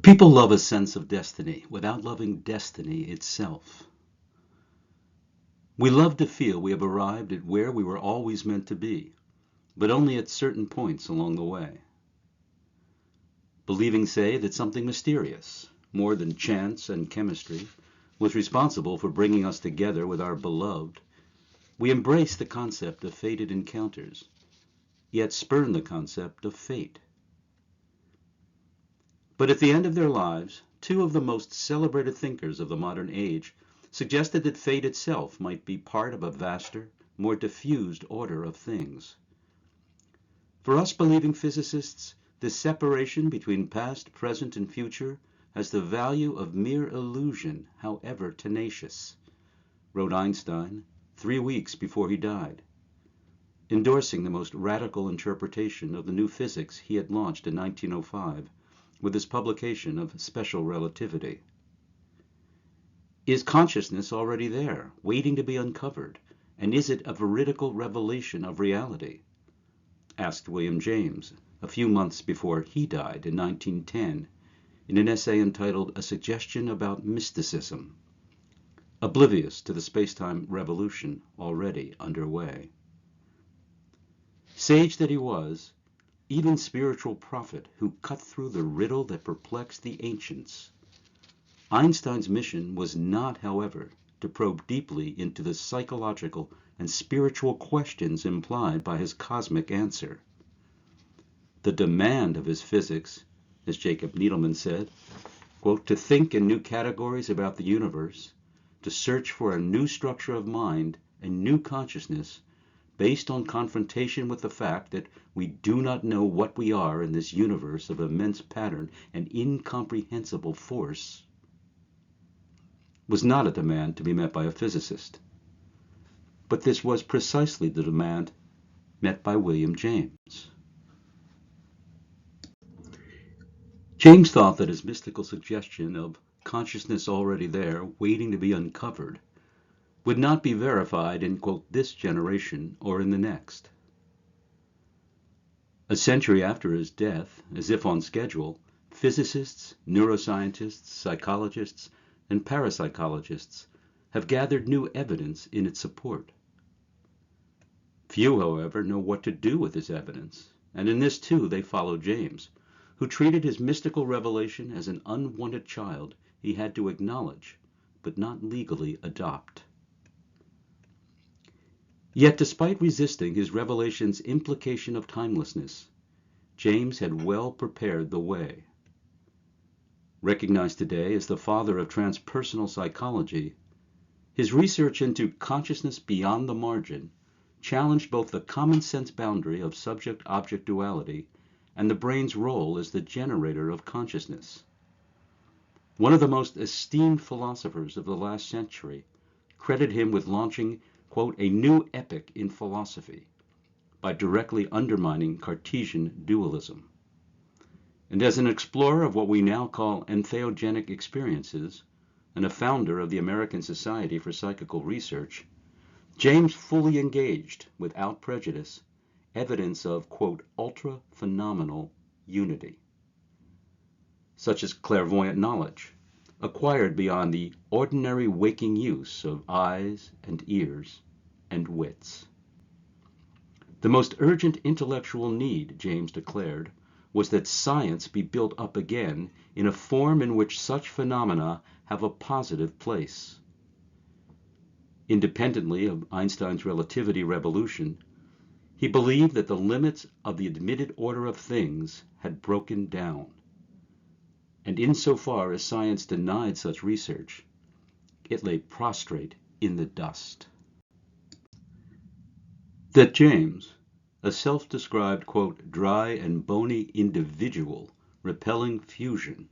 People love a sense of destiny without loving destiny itself. We love to feel we have arrived at where we were always meant to be, but only at certain points along the way. Believing, say, that something mysterious, more than chance and chemistry, was responsible for bringing us together with our beloved, we embrace the concept of fated encounters, yet spurn the concept of fate. But at the end of their lives, two of the most celebrated thinkers of the modern age suggested that fate itself might be part of a vaster, more diffused order of things. For us believing physicists, this separation between past, present, and future has the value of mere illusion, however tenacious, wrote Einstein 3 weeks before he died, endorsing the most radical interpretation of the new physics he had launched in 1905 with his publication of Special Relativity. Is consciousness already there, waiting to be uncovered, and is it a veridical revelation of reality? Asked William James a few months before he died in 1910 in an essay entitled A Suggestion About Mysticism, oblivious to the space-time revolution already underway. Sage that he was, even spiritual prophet who cut through the riddle that perplexed the ancients, Einstein's mission was not, however, to probe deeply into the psychological and spiritual questions implied by his cosmic answer. The demand of his physics, as Jacob Needleman said, quote, to think in new categories about the universe, to search for a new structure of mind and new consciousness based on confrontation with the fact that we do not know what we are in this universe of immense pattern and incomprehensible force, was not a demand to be met by a physicist. But this was precisely the demand met by William James. James thought that his mystical suggestion of consciousness already there, waiting to be uncovered, would not be verified in, quote, this generation or in the next. A century after his death, as if on schedule, physicists, neuroscientists, psychologists, and parapsychologists have gathered new evidence in its support. Few, however, know what to do with this evidence, and in this too they follow James, who treated his mystical revelation as an unwanted child he had to acknowledge, but not legally adopt. Yet despite resisting his revelation's implication of timelessness, James had well prepared the way. Recognized today as the father of transpersonal psychology, his research into consciousness beyond the margin challenged both the common sense boundary of subject-object duality and the brain's role as the generator of consciousness. One of the most esteemed philosophers of the last century credited him with launching, quote, a new epoch in philosophy by directly undermining Cartesian dualism. And as an explorer of what we now call entheogenic experiences, and a founder of the American Society for Psychical Research, James fully engaged, without prejudice, evidence of, quote, ultra-phenomenal unity, such as clairvoyant knowledge, acquired beyond the ordinary waking use of eyes and ears and wits. The most urgent intellectual need, James declared, was that science be built up again in a form in which such phenomena have a positive place. Independently of Einstein's relativity revolution, he believed that the limits of the admitted order of things had broken down. And insofar as science denied such research, it lay prostrate in the dust. That James, a self-described, quote, dry and bony individual repelling fusion,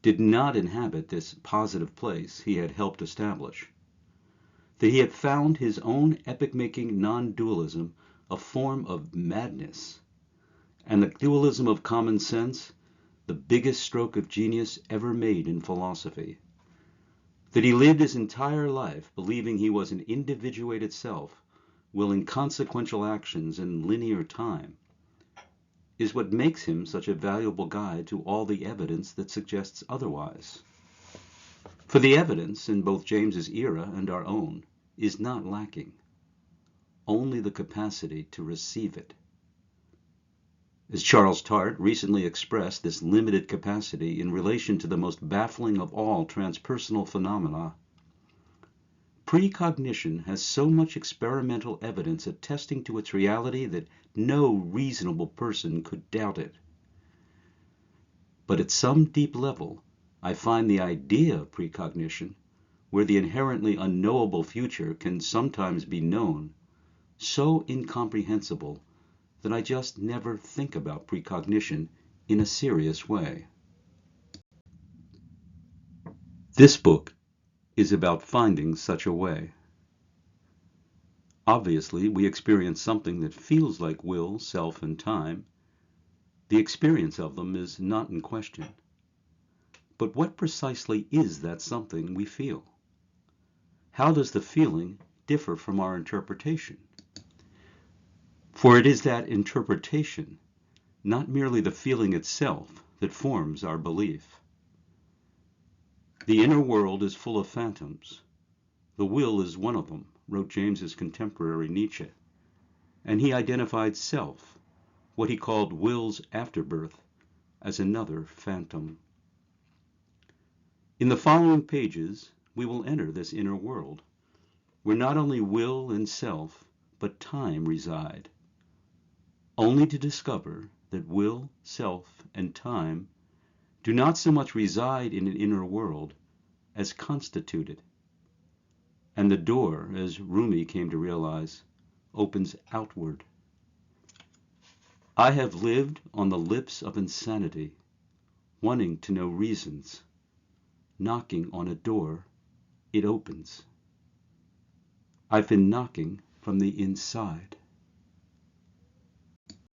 did not inhabit this positive place he had helped establish, that he had found his own epoch-making non-dualism a form of madness, and the dualism of common sense the biggest stroke of genius ever made in philosophy, that he lived his entire life believing he was an individuated self, willing consequential actions in linear time, is what makes him such a valuable guide to all the evidence that suggests otherwise. For the evidence in both James's era and our own is not lacking, only the capacity to receive it. As Charles Tart recently expressed this limited capacity in relation to the most baffling of all transpersonal phenomena, precognition has so much experimental evidence attesting to its reality that no reasonable person could doubt it. But at some deep level, I find the idea of precognition, where the inherently unknowable future can sometimes be known, so incomprehensible that I just never think about precognition in a serious way. This book is about finding such a way. Obviously, we experience something that feels like will, self, and time. The experience of them is not in question. But what precisely is that something we feel? How does the feeling differ from our interpretation? For it is that interpretation, not merely the feeling itself, that forms our belief. The inner world is full of phantoms. The will is one of them, wrote James's contemporary Nietzsche, and he identified self, what he called will's afterbirth, as another phantom. In the following pages, we will enter this inner world, where not only will and self, but time reside, only to discover that will, self, and time do not so much reside in an inner world as constitute it. And the door, as Rumi came to realize, opens outward. I have lived on the lips of insanity, wanting to know reasons. Knocking on a door, it opens. I've been knocking from the inside.